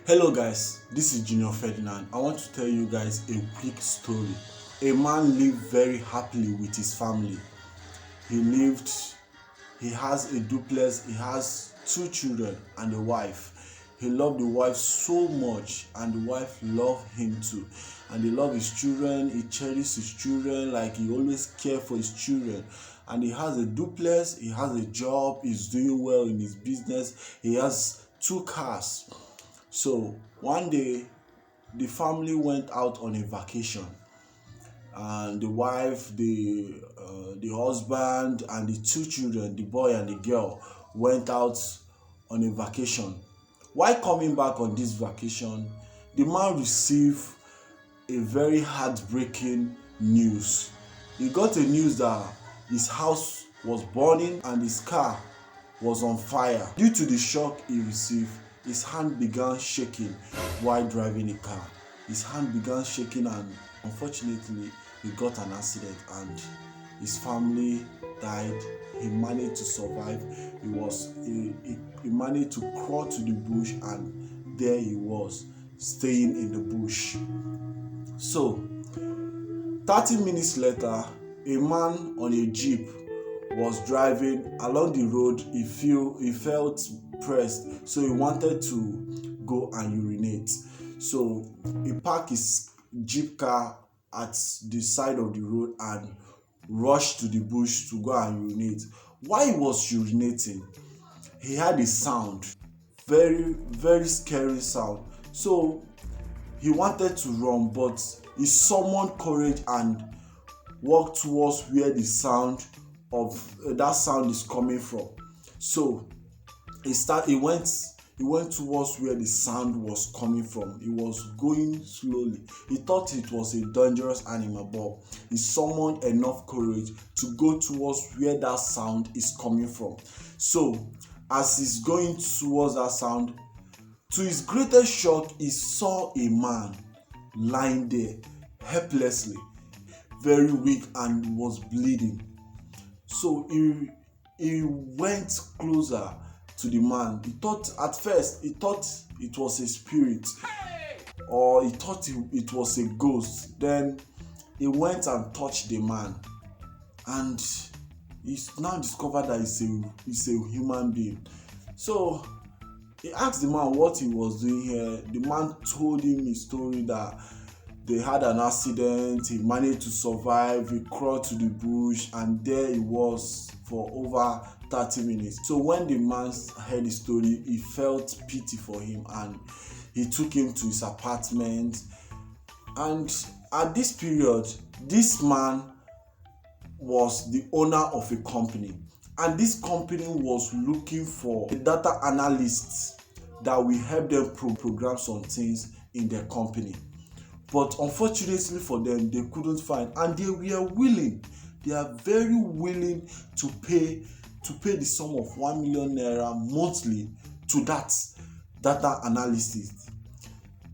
Hello guys, this is Junior Ferdinand. I want to tell you guys a quick story. A man lived very happily with his family. He has a duplex, he has two children and a wife. He loved the wife so much and the wife loved him too. And he loved his children, he cherished his children, like he always cared for his children. And he has a duplex, he has a job, he's doing well in his business, he has two cars. So one day the family went out on a vacation, and the wife, the husband, and the two children, the boy and the girl, went out on a vacation. While coming back on this vacation, the man received a very heartbreaking news. He got a news that his house was burning and his car was on fire. Due to the shock he received, his hand began shaking while driving the car. His hand began shaking, and unfortunately he got an accident and his family died. He managed to survive. He managed to crawl to the bush, and there he was, staying in the bush. So 30 minutes later, a man on a jeep was driving along the road. He felt pressed, so he wanted to go and urinate. So he parked his jeep car at the side of the road and rushed to the bush to go and urinate. While he was urinating, he heard a sound, very scary sound. So he wanted to run, but he summoned courage and walked towards where the sound of that sound is coming from. So he went towards where the sound was coming from. He was going slowly. He thought it was a dangerous animal, but he summoned enough courage to go towards where that sound is coming from. So as he's going towards that sound, to his greatest shock, he saw a man lying there helplessly, very weak, and was bleeding. So he went closer to the man. At first he thought it was a spirit, or he thought it was a ghost. Then he went and touched the man, and he now discovered that he's a human being. So he asked the man what he was doing here. The man told him his story, that they had an accident, he managed to survive, he crawled to the bush, and there he was for over 30 minutes. So when the man heard his story, he felt pity for him and he took him to his apartment. And at this period, this man was the owner of a company, and this company was looking for a data analyst that will help them program some things in their company. But unfortunately for them, they couldn't find, and they are very willing to pay the sum of 1 million naira monthly to that data analyst,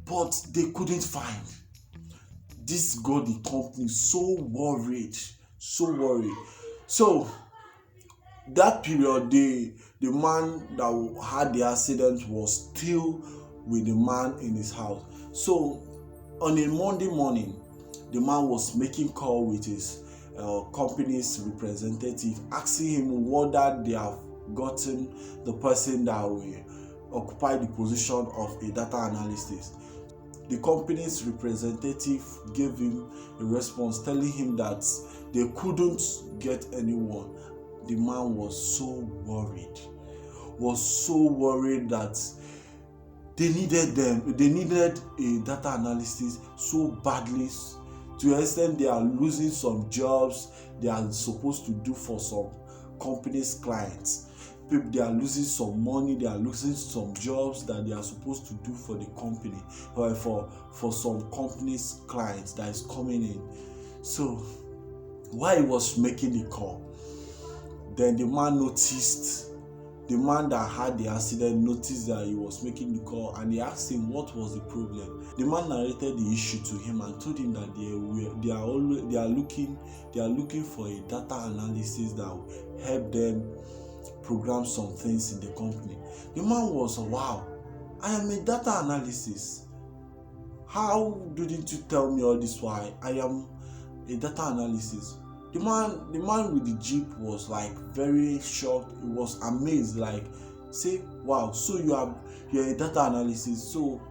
but they couldn't find. This got the company so worried. So that period, the man that had the accident was still with the man in his house. So on a Monday morning, the man was making call with his company's representative, asking him whether they have gotten the person that will occupy the position of a data analyst. The company's representative gave him a response telling him that they couldn't get anyone. The man was so worried that they needed a data analyst so badly, to the extent they are losing some jobs they are supposed to do for some company's clients. They are losing some money, they are losing some jobs that they are supposed to do for the company, or for some company's clients that is coming in. So while he was making the call, then the man that had the accident noticed that he was making the call, and he asked him what was the problem. The man narrated the issue to him and told him that they are looking for a data analysis that will help them program some things in the company. The man was, wow, I am a data analysis. How didn't you tell me all this? Why I am a data analysis? The man with the jeep was like very shocked. He was amazed, like, say, wow, so you're a data analysis. So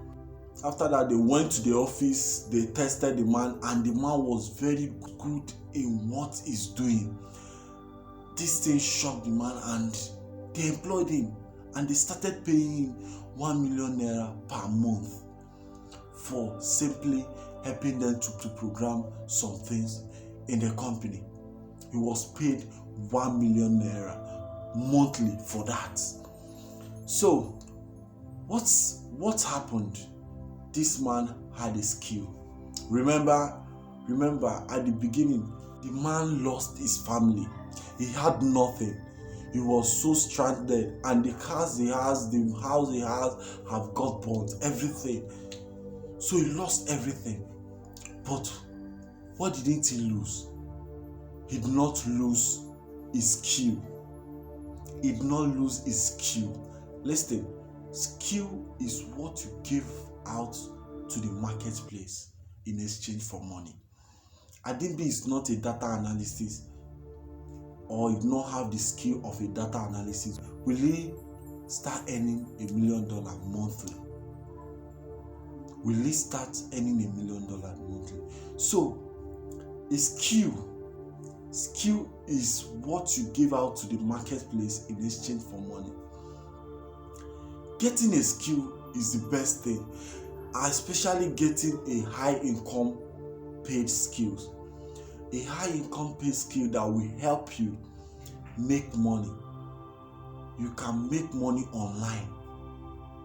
after that, they went to the office, they tested the man, and the man was very good in what he's doing. This thing shocked the man, and they employed him, and they started paying him 1 million naira per month for simply helping them to program some things in the company. He was paid 1 million naira monthly for that. So what happened? This man had a skill. Remember at the beginning, the man lost his family. He had nothing. He was so stranded, and the cars he has, the house he has have got burnt, everything. So he lost everything. But what didn't he lose? He did not lose his skill. He did not lose his skill. Listen, skill is what you give out to the marketplace in exchange for money. Adimbi is not a data analyst, or he did not have the skill of a data analyst. Will he start earning $1 million monthly? Will he start earning $1 million monthly? So a skill is what you give out to the marketplace in exchange for money. Getting a skill is the best thing, especially getting a high income paid skills. A high income paid skill that will help you make money. You can make money online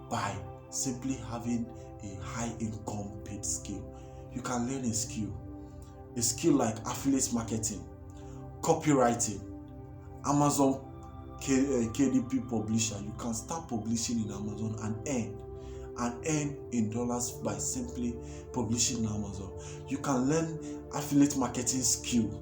by simply having a high income paid skill. You can learn a skill like affiliate marketing, copywriting, Amazon KDP publisher. You can start publishing in Amazon and earn in dollars by simply publishing in Amazon. You can learn affiliate marketing skill.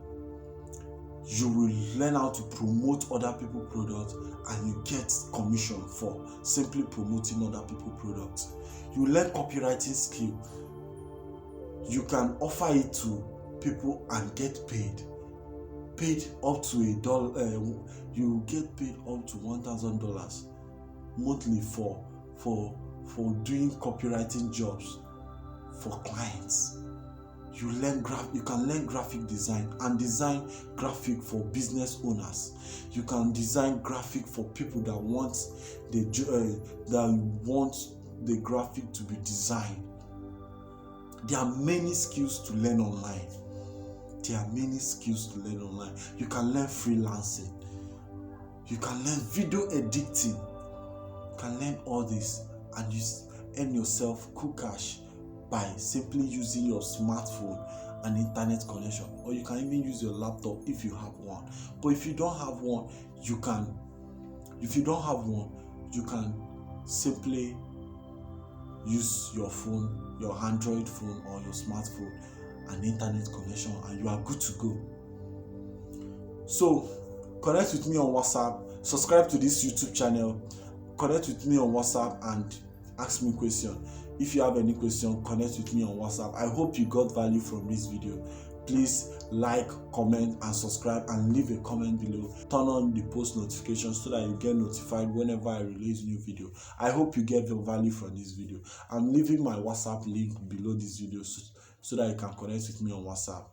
You will learn how to promote other people's products, and you get commission for simply promoting other people's products. You learn copywriting skill. You can offer it to people and get paid up to $1. You get paid up to $1,000 monthly for doing copywriting jobs for clients. You can learn graphic design and design graphic for business owners. You can design graphic for people that want the graphic to be designed. There are many skills to learn online. You can learn freelancing. You can learn video editing. You can learn all this and you earn yourself cool cash by simply using your smartphone and internet connection, or you can even use your laptop if you have one. But if you don't have one, you can simply use your phone, your Android phone or your smartphone and internet connection, and you are good to go. So connect with me on WhatsApp, subscribe to this YouTube channel, connect with me on WhatsApp and ask me question. If you have any question, connect with me on WhatsApp. I hope you got value from this video. Please like, comment and subscribe, and leave a comment below. Turn on the post notifications so that you get notified whenever I release new video. I hope you get value from this video. I'm leaving my WhatsApp link below this video so that you can connect with me on WhatsApp.